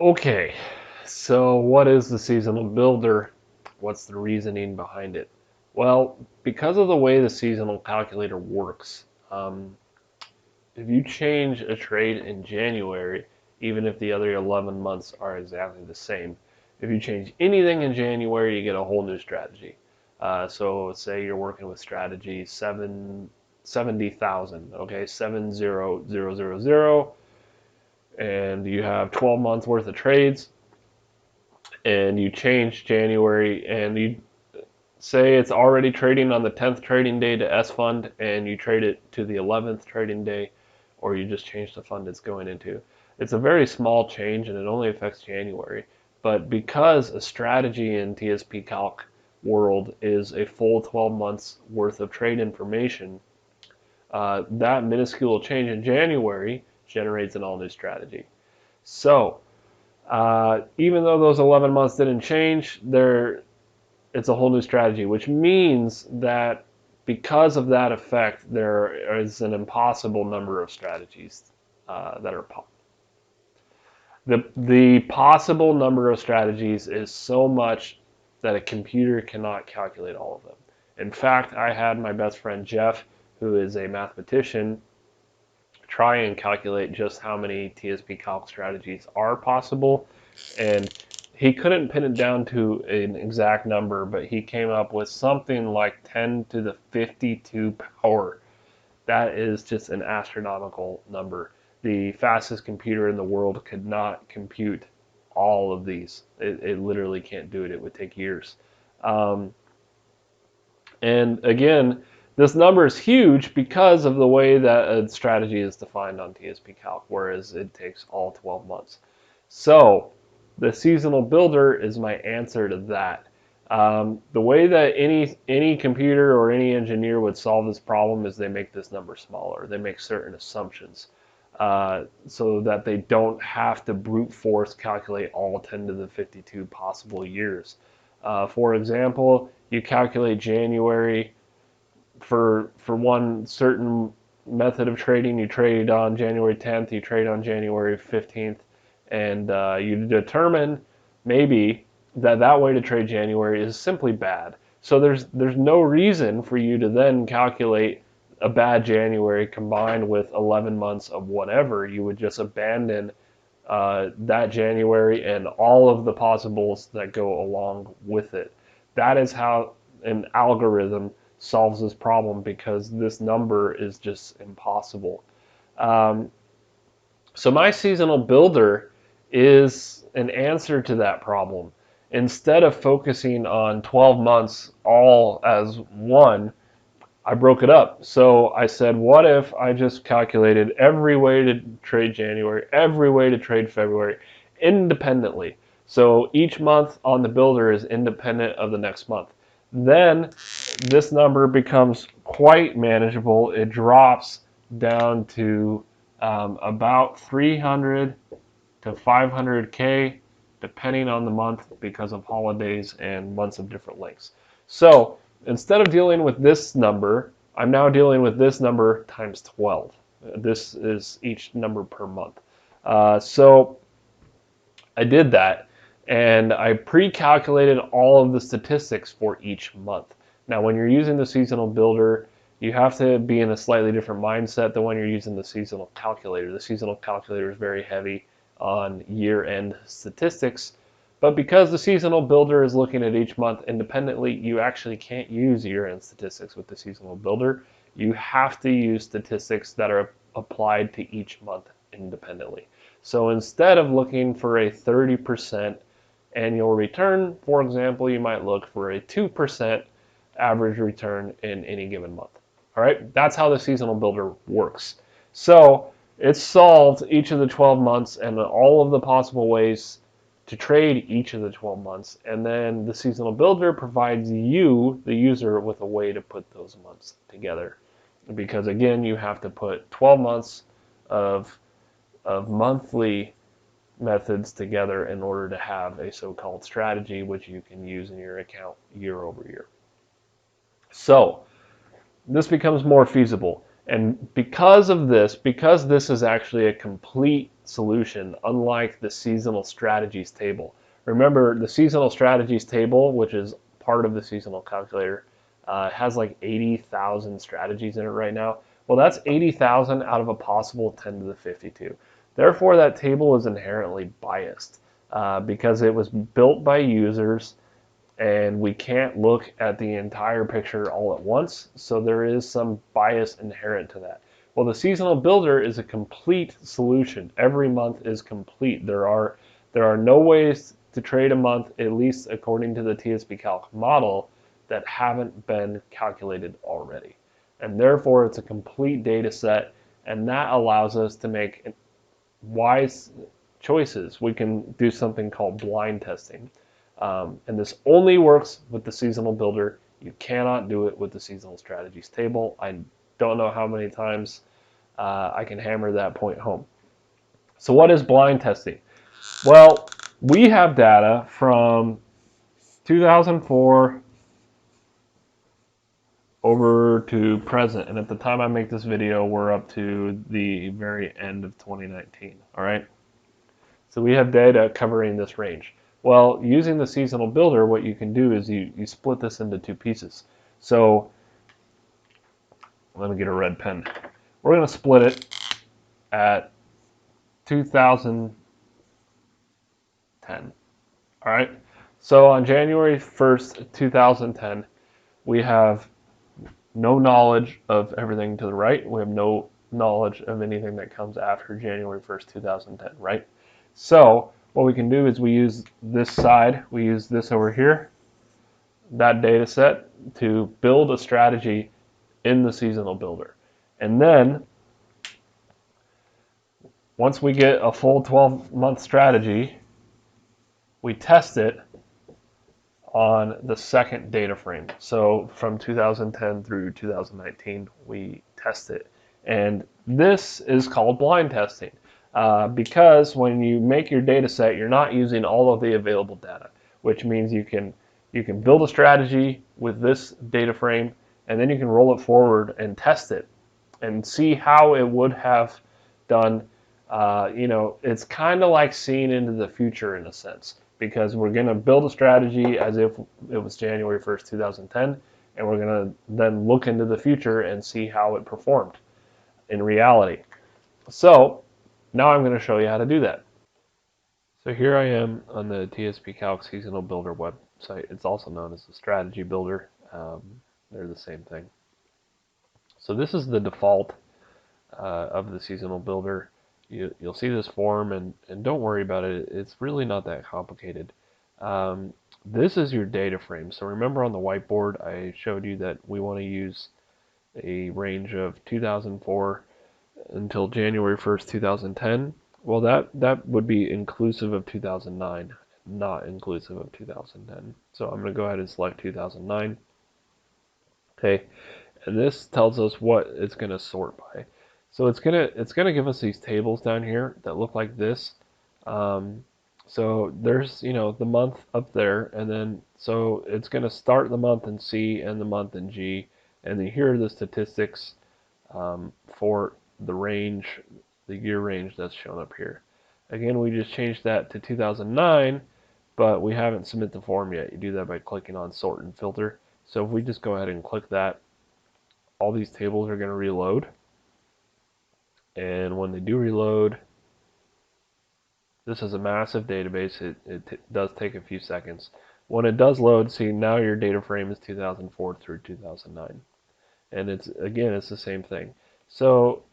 Okay, so what is the seasonal builder? What's the reasoning behind it? Well, because of the way the seasonal calculator works, if you change a trade in January, even if the other 11 months are exactly the same, if you change anything in January, you get a whole new strategy. So say you're working with strategy 70,000, okay, 70000, and you have 12 months worth of trades, and you change January, and you say it's already trading on the 10th trading day to S fund, and you trade it to the 11th trading day, or you just change the fund it's going into. It's a very small change, and it only affects January. But because a strategy in TSP Calc world is a full 12 months worth of trade information, that minuscule change in January generates an all new strategy. So even though those 11 months didn't change, it's a whole new strategy, which means that because of that effect, there is an impossible number of strategies that are the possible number of strategies is so much that a computer cannot calculate all of them. In fact, I had my best friend Jeff, who is a mathematician, try and calculate just how many TSP calc strategies are possible, and he couldn't pin it down to an exact number, but he came up with something like 10 to the 52 power. That is just an astronomical number. The fastest computer in the world could not compute all of these. It literally can't do it. It would take years. Um, and again, this number is huge because of the way that a strategy is defined on TSP Calc, whereas it takes all 12 months. So the seasonal builder is my answer to that. The way that any computer or any engineer would solve this problem is they make this number smaller. They make certain assumptions so that they don't have to brute force calculate all 10 to the 52 possible years. For example, you calculate January for one certain method of trading. You trade on January 10th, you trade on January 15th, and you determine maybe that way to trade January is simply bad. So there's no reason for you to then calculate a bad January combined with 11 months of whatever. You would just abandon that January and all of the possibles that go along with it. That is how an algorithm solves this problem, because this number is just impossible. Um, so my seasonal builder is an answer to that problem. Instead of focusing on 12 months all as one, I broke it up. So I said, what if I just calculated every way to trade January, every way to trade February independently? So each month on the builder is independent of the next month. Then this number becomes quite manageable. It drops down to about 300 to 500K, depending on the month because of holidays and months of different lengths. So instead of dealing with this number, I'm now dealing with this number times 12. This is each number per month. So I did that, and I pre-calculated all of the statistics for each month. Now, when you're using the seasonal builder, you have to be in a slightly different mindset than when you're using the seasonal calculator. The seasonal calculator is very heavy on year-end statistics, but because the seasonal builder is looking at each month independently, you actually can't use year-end statistics with the seasonal builder. You have to use statistics that are applied to each month independently. So instead of looking for a 30% annual return, for example, you might look for a 2% average return in any given month. All right, that's how the seasonal builder works. So it solved each of the 12 months and all of the possible ways to trade each of the 12 months. And then the seasonal builder provides you, the user, with a way to put those months together. Because again, you have to put 12 months of monthly methods together in order to have a so-called strategy which you can use in your account year over year. So this becomes more feasible. And because of this, because this is actually a complete solution, unlike the seasonal strategies table. Remember, the seasonal strategies table, which is part of the seasonal calculator, has like 80,000 strategies in it right now. Well, that's 80,000 out of a possible 10 to the 52. Therefore, that table is inherently biased because it was built by users and we can't look at the entire picture all at once, so there is some bias inherent to that. Well, the seasonal builder is a complete solution. Every month is complete. There are no ways to trade a month, at least according to the TSP Calc model, that haven't been calculated already. And therefore, it's a complete data set, and that allows us to make wise choices. We can do something called blind testing. And this only works with the seasonal builder. You cannot do it with the seasonal strategies table. I don't know how many times I can hammer that point home. So what is blind testing? Well, we have data from 2004 over to present. And at the time I make this video, we're up to the very end of 2019. All right. So we have data covering this range. Well, using the seasonal builder, what you can do is you split this into two pieces. So let me get a red pen. We're going to split it at 2010. All right. So on January 1st, 2010, we have no knowledge of everything to the right. We have no knowledge of anything that comes after January 1st, 2010, right? So what we can do is we use this side, we use this over here, that data set, to build a strategy in the seasonal builder. And then once we get a full 12-month strategy, we test it on the second data frame. So from 2010 through 2019, we test it. And this is called blind testing because when you make your data set, you're not using all of the available data, which means you can build a strategy with this data frame, and then you can roll it forward and test it and see how it would have done. It's kind of like seeing into the future in a sense, because we're going to build a strategy as if it was January 1st, 2010, and we're going to then look into the future and see how it performed in reality. So now I'm going to show you how to do that. So here I am on the TSP Calc Seasonal Builder website. It's also known as the Strategy Builder. They're the same thing. So this is the default of the Seasonal Builder. You'll see this form, and don't worry about it. It's really not that complicated. This is your data frame. So remember on the whiteboard, I showed you that we want to use a range of 2004 until January 1st, 2010. Well, that would be inclusive of 2009, not inclusive of 2010. So I'm going to go ahead and select 2009. Okay, and this tells us what it's going to sort by. So it's gonna give us these tables down here that look like this. So there's the month up there, and then so it's gonna start the month in C and the month in G, and then here are the statistics for the range, the year range that's shown up here. Again, we just changed that to 2009, but we haven't submitted the form yet. You do that by clicking on Sort and Filter. So if we just go ahead and click that, all these tables are going to reload. And when they do reload, this is a massive database. It does take a few seconds. When it does load, see now your data frame is 2004 through 2009. And it's the same thing. So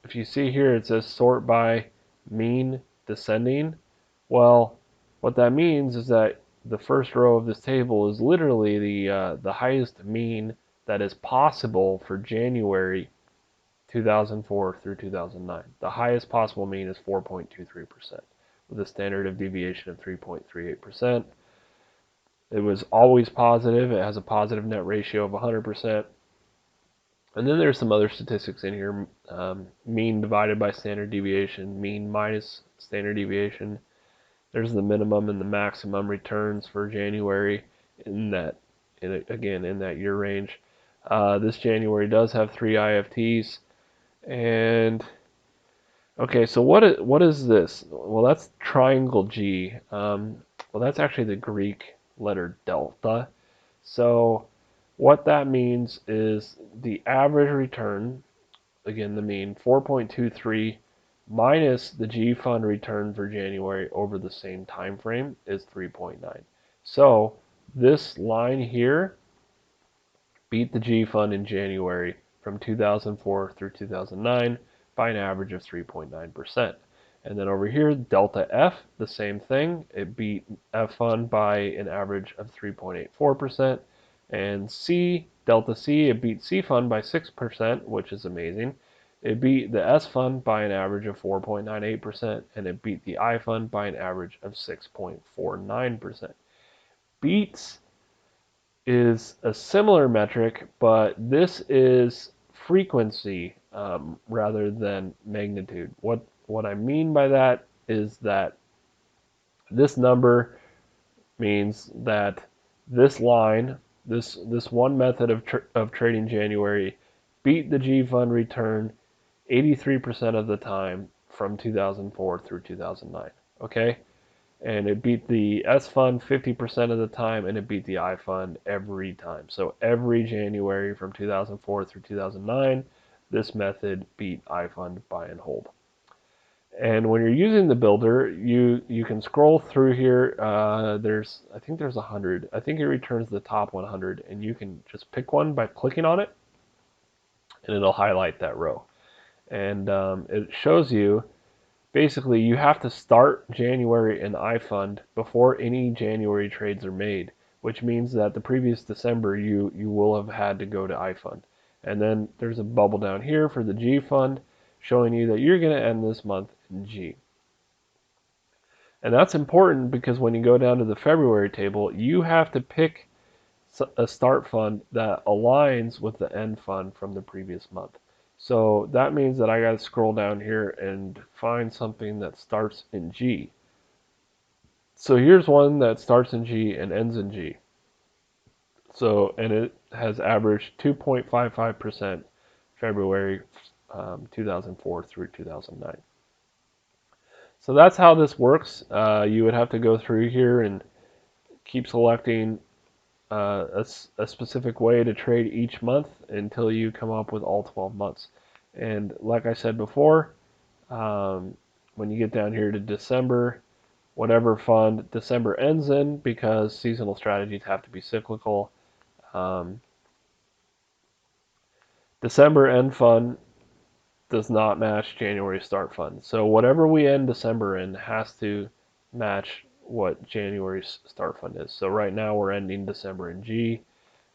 if you see here, it says sort by mean descending. Well, what that means is that the first row of this table is literally the highest mean that is possible for January 2004 through 2009. The highest possible mean is 4.23%, with a standard deviation of 3.38%. It was always positive. It has a positive net ratio of 100%. And then there's some other statistics in here. Mean divided by standard deviation, mean minus standard deviation. There's the minimum and the maximum returns for January in that year range. This January does have 3 IFTs. And okay, so what is this? Well, that's triangle G. Well, that's actually the Greek letter delta. So what that means is the average return, again the mean, 4.23 minus the G fund return for January over the same time frame is 3.9. So this line here beat the G fund in January from 2004 through 2009 by an average of 3.9%. And then over here, delta F, the same thing. It beat F fund by an average of 3.84%. And C, delta C, it beat C fund by 6%, which is amazing. It beat the S fund by an average of 4.98%, and it beat the I fund by an average of 6.49%. Beats is a similar metric, but this is frequency rather than magnitude. What I mean by that is that this number means that this line, this one method of trading January, beat the G fund return 83% of the time from 2004 through 2009. Okay, and it beat the S fund 50% of the time, and it beat the I fund every time. So every January from 2004 through 2009, this method beat I fund buy and hold. And when you're using the builder, you can scroll through here. I think there's 100. I think it returns the top 100, and you can just pick one by clicking on it, and it'll highlight that row. And it shows you basically you have to start January in iFund before any January trades are made, which means that the previous December you will have had to go to iFund. And then there's a bubble down here for the G fund showing you that you're going to end this month in G. And that's important because when you go down to the February table, you have to pick a start fund that aligns with the end fund from the previous month. So that means that I got to scroll down here and find something that starts in G. So here's one that starts in G and ends in G. So, and it has averaged 2.55% February 2004 through 2009. So that's how this works. You would have to go through here and keep selecting a specific way to trade each month until you come up with all 12 months. And like I said before, when you get down here to December, whatever fund December ends in, because seasonal strategies have to be cyclical, December end fund does not match January start fund. So whatever we end December in has to match what January's start fund is. So right now we're ending December in G,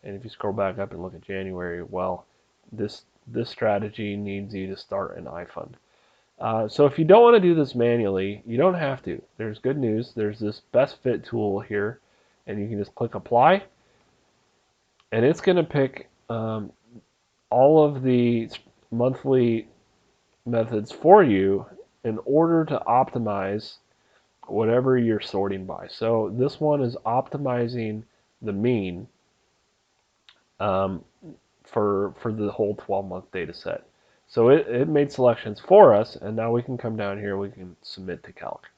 and if you scroll back up and look at January, well, this strategy needs you to start an iFund. So if you don't want to do this manually, you don't have to. There's good news. There's this best fit tool here, and you can just click apply, and it's going to pick all of the monthly methods for you in order to optimize whatever you're sorting by. So this one is optimizing the mean for the whole 12-month data set. So it made selections for us, and now we can come down here, we can submit to calc.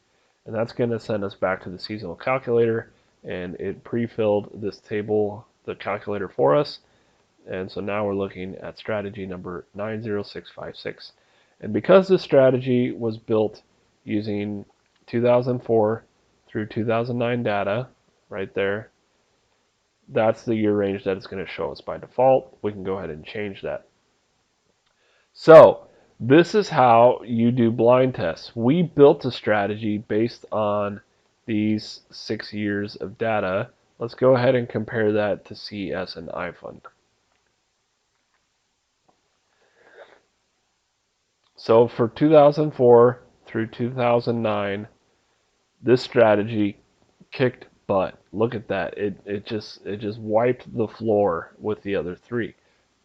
And that's going to send us back to the seasonal calculator, and it pre-filled this table, the calculator for us. And so now we're looking at strategy number 90656. And because this strategy was built using 2004 through 2009 data, right there, that's the year range that it's going to show us by default. We can go ahead and change that. So this is how you do blind tests. We built a strategy based on these 6 years of data. Let's go ahead and compare that to CS and iFund. So for 2004 through 2009, this strategy kicked butt. Look at that. It just wiped the floor with the other three.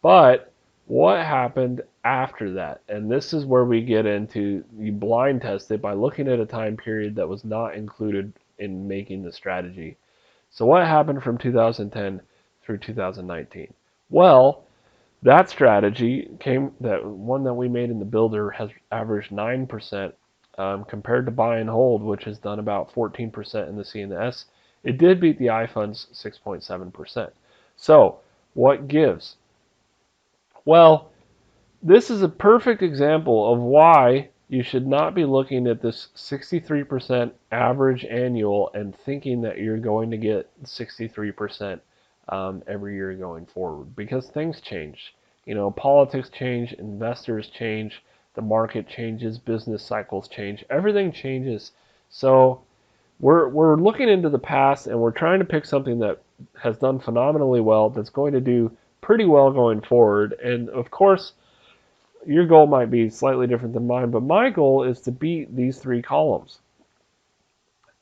But what happened after that? And this is where we get into, you blind test it by looking at a time period that was not included in making the strategy. So what happened from 2010 through 2019? Well, That strategy that one that we made in the builder has averaged 9%, compared to buy and hold, which has done about 14% in the C and the S. It did beat the iFund's 6.7%. So what gives? Well, this is a perfect example of why you should not be looking at this 63% average annual and thinking that you're going to get 63% every year going forward, because things change. You know, politics change, investors change, the market changes, business cycles change, everything changes. So we're looking into the past and we're trying to pick something that has done phenomenally well, that's going to do pretty well going forward. And of course, your goal might be slightly different than mine, but my goal is to beat these three columns.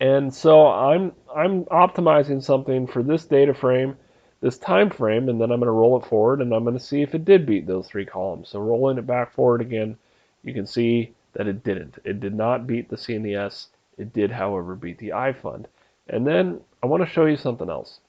And so I'm optimizing something for this data frame, this time frame, and then I'm going to roll it forward and I'm going to see if it did beat those three columns. So rolling it back forward again, you can see that it didn't. It did not beat the C and the S. It did, however, beat the iFund. And then I want to show you something else.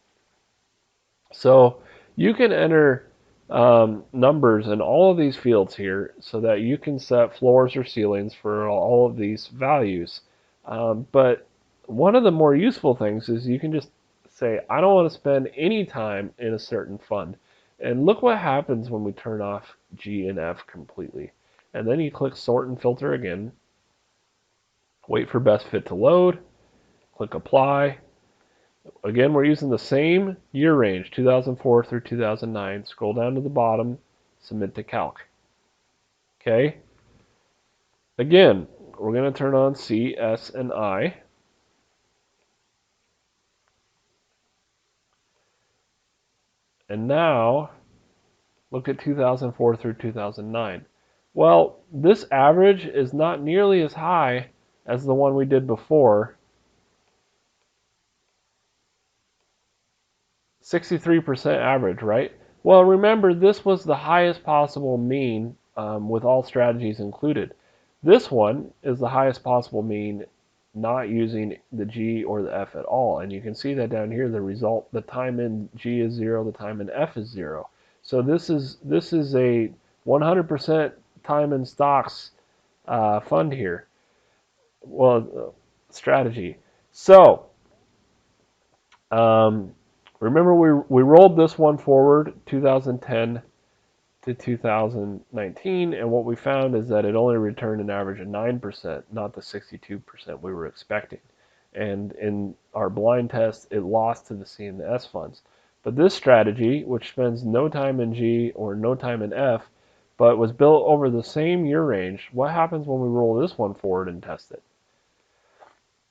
So you can enter numbers in all of these fields here so that you can set floors or ceilings for all of these values. But one of the more useful things is you can just say, I don't want to spend any time in a certain fund. And look what happens when we turn off G and F completely. And then you click sort and filter again, wait for best fit to load, click apply. Again, we're using the same year range, 2004 through 2009. Scroll down to the bottom, submit to calc. Okay. Again, we're going to turn on C, S, and I. And now, look at 2004 through 2009. Well, this average is not nearly as high as the one we did before. 63% average, right? Well, remember, this was the highest possible mean with all strategies included. This one is the highest possible mean not using the G or the F at all. And you can see that down here, the result, the time in G is 0, the time in F is 0. So this is a 100% time in stocks fund here. Well, strategy. So, remember, we rolled this one forward 2010 to 2019, and what we found is that it only returned an average of 9%, not the 62% we were expecting. And in our blind test, it lost to the C and the S funds. But this strategy, which spends no time in G or no time in F, but was built over the same year range, what happens when we roll this one forward and test it?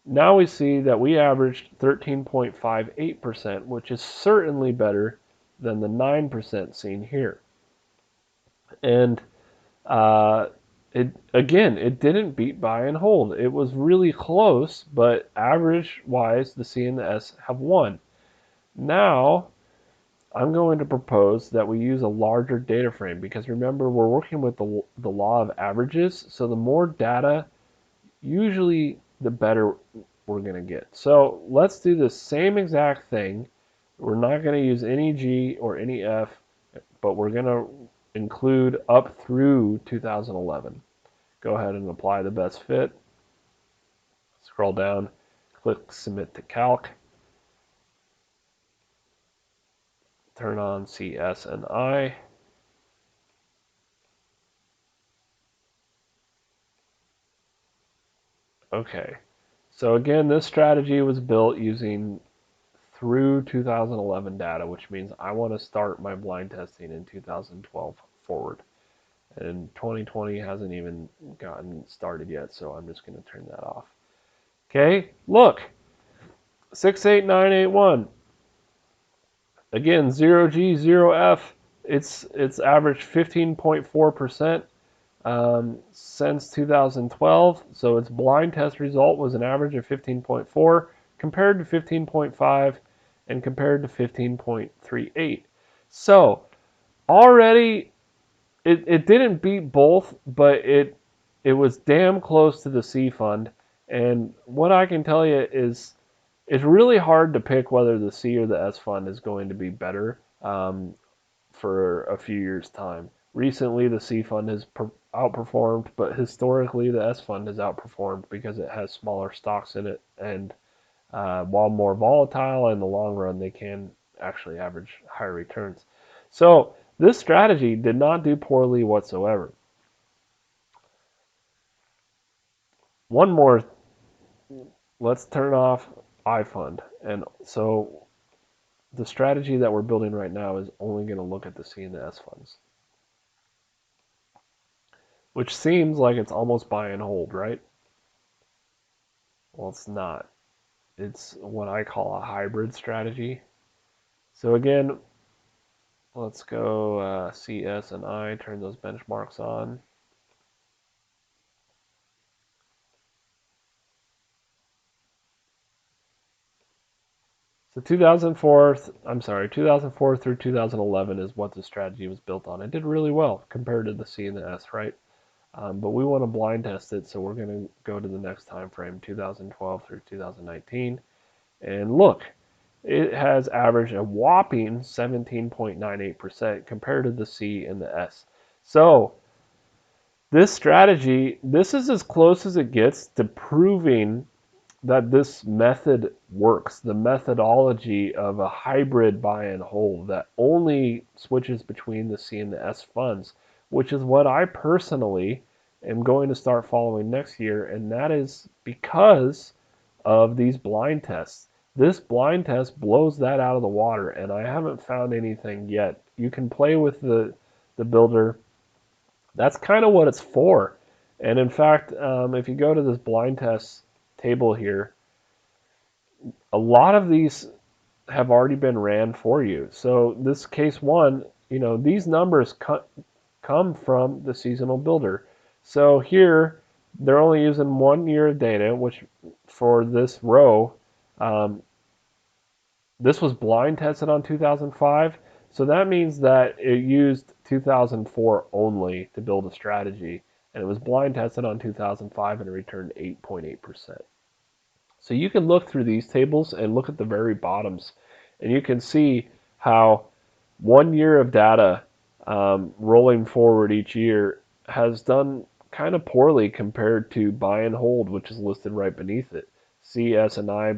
Now we see that we averaged 13.58%, which is certainly better than the 9% seen here. And it didn't beat buy and hold. It was really close, but average-wise, the C and the S have won. Now, I'm going to propose that we use a larger data frame, because remember, we're working with the law of averages, so the more data, usually the better we're going to get. So let's do the same exact thing. We're not going to use any G or any F, but we're going to include up through 2011. Go ahead and apply the best fit. Scroll down, click submit to calc. Turn on C, S, and I. Okay, so again, this strategy was built using through 2011 data, which means I want to start my blind testing in 2012 forward. And 2020 hasn't even gotten started yet, so I'm just going to turn that off. Okay, look, 68981. Again, 0G, 0F. It's averaged 15.4% since 2012. So its blind test result was an average of 15.4 compared to 15.5 and compared to 15.38. So already it didn't beat both, but it was damn close to the C fund. And what I can tell you is it's really hard to pick whether the C or the S fund is going to be better for a few years' time. Recently, the C fund has outperformed, but historically, the S fund has outperformed because it has smaller stocks in it, and while more volatile in the long run, they can actually average higher returns. So this strategy did not do poorly whatsoever. One more, let's turn off iFund. And so the strategy that we're building right now is only going to look at the C and the S funds, which seems like it's almost buy and hold, right? Well, it's not. It's what I call a hybrid strategy. So again, let's go C, S, and I, turn those benchmarks on. So 2004 through 2011 is what the strategy was built on. It did really well compared to the C and the S, right? But we want to blind test it, so we're going to go to the next time frame, 2012 through 2019, and look, it has averaged a whopping 17.98% compared to the C and the S. So this strategy, this is as close as it gets to proving that this method works, the methodology of a hybrid buy and hold that only switches between the C and the S funds, which is what I personally am going to start following next year, and that is because of these blind tests. This blind test blows that out of the water, and I haven't found anything yet. You can play with the builder. That's kind of what it's for. And in fact, if you go to this blind test table here, a lot of these have already been ran for you. So this case one, these numbers come from the seasonal builder. So here, they're only using 1 year of data, which for this row, this was blind tested on 2005. So that means that it used 2004 only to build a strategy. And it was blind tested on 2005 and it returned 8.8%. So you can look through these tables and look at the very bottoms, and you can see how 1 year of data rolling forward each year has done kind of poorly compared to buy and hold, which is listed right beneath it. C, S, and I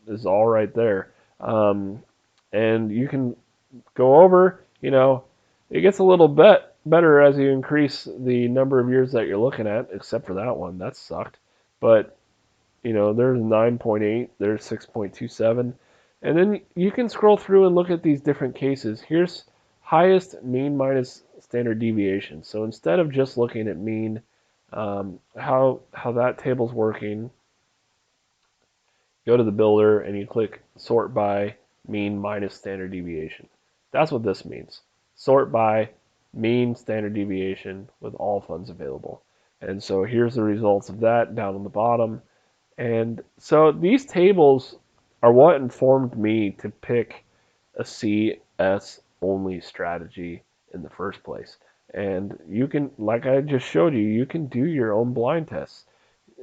is all right there. And you can go over, it gets a little bit better as you increase the number of years that you're looking at, except for that one. That sucked. But there's 9.8, there's 6.27. And then you can scroll through and look at these different cases. Here's highest mean minus standard deviation. So instead of just looking at mean, how that table's working, go to the builder and you click sort by mean minus standard deviation. That's what this means. Sort by mean standard deviation with all funds available. And so here's the results of that down on the bottom. And so these tables are what informed me to pick a CS only strategy in the first place. And you can, like I just showed you, you can do your own blind tests.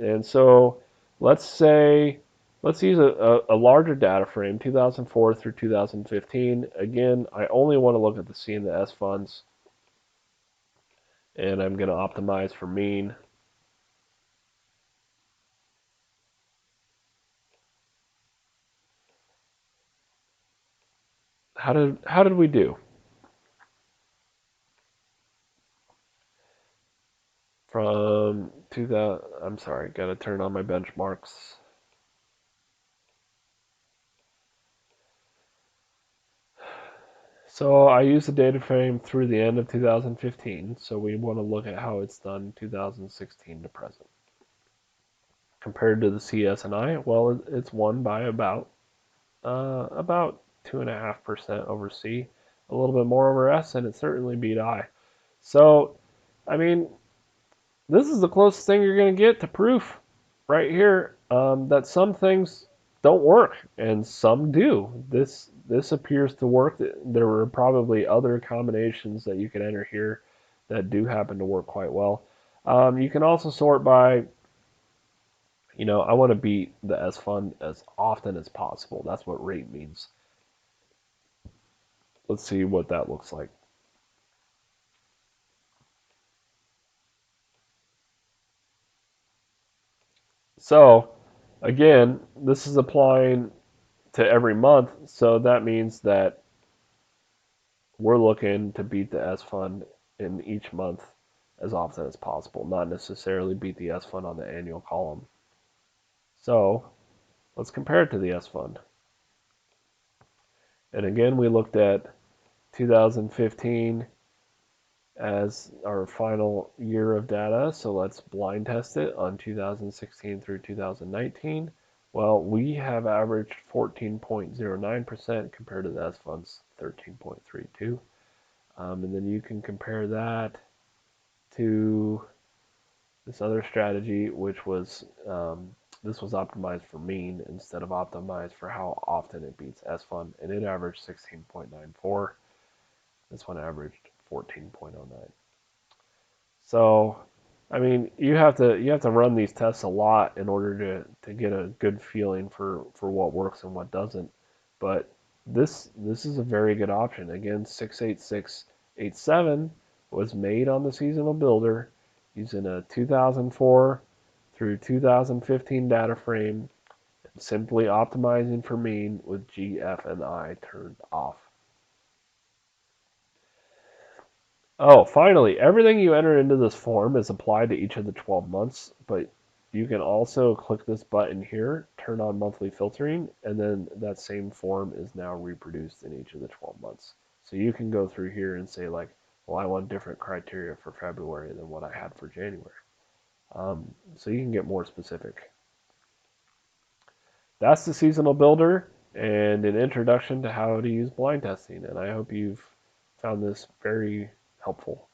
And so let's use a larger data frame, 2004 through 2015. Again, I only want to look at the C and the S funds. And I'm going to optimize for mean. How did we do? From 2000, I'm sorry, got to turn on my benchmarks. So I use the data frame through the end of 2015, so we want to look at how it's done 2016 to present. Compared to the CS and I, well, it's won by about 2.5% over C, a little bit more over S, and it certainly beat I. So, I mean, this is the closest thing you're going to get to proof right here that some things don't work and some do. This appears to work. There were probably other combinations that you could enter here that do happen to work quite well. You can also sort by, I want to beat the S fund as often as possible. That's what rate means. Let's see what that looks like. So, again, this is applying to every month, so that means that we're looking to beat the S fund in each month as often as possible, not necessarily beat the S fund on the annual column. So, let's compare it to the S fund. And again, we looked at 2015 as our final year of data, so let's blind test it on 2016 through 2019. Well, we have averaged 14.09% compared to the S Fund's 13.32. And then you can compare that to this other strategy, which was this was optimized for mean instead of optimized for how often it beats S Fund, and it averaged 16.94. This one averaged 14.09. So, I mean, you have to run these tests a lot in order to get a good feeling for what works and what doesn't. But this is a very good option. Again, 68687 was made on the seasonal builder using a 2004 through 2015 data frame, simply optimizing for mean with G, F, and I turned off. Oh, finally, everything you enter into this form is applied to each of the 12 months, but you can also click this button here, turn on monthly filtering, and then that same form is now reproduced in each of the 12 months. So you can go through here and say like, well, I want different criteria for February than what I had for January. So you can get more specific. That's the seasonal builder and an introduction to how to use blind testing, and I hope you've found this very helpful.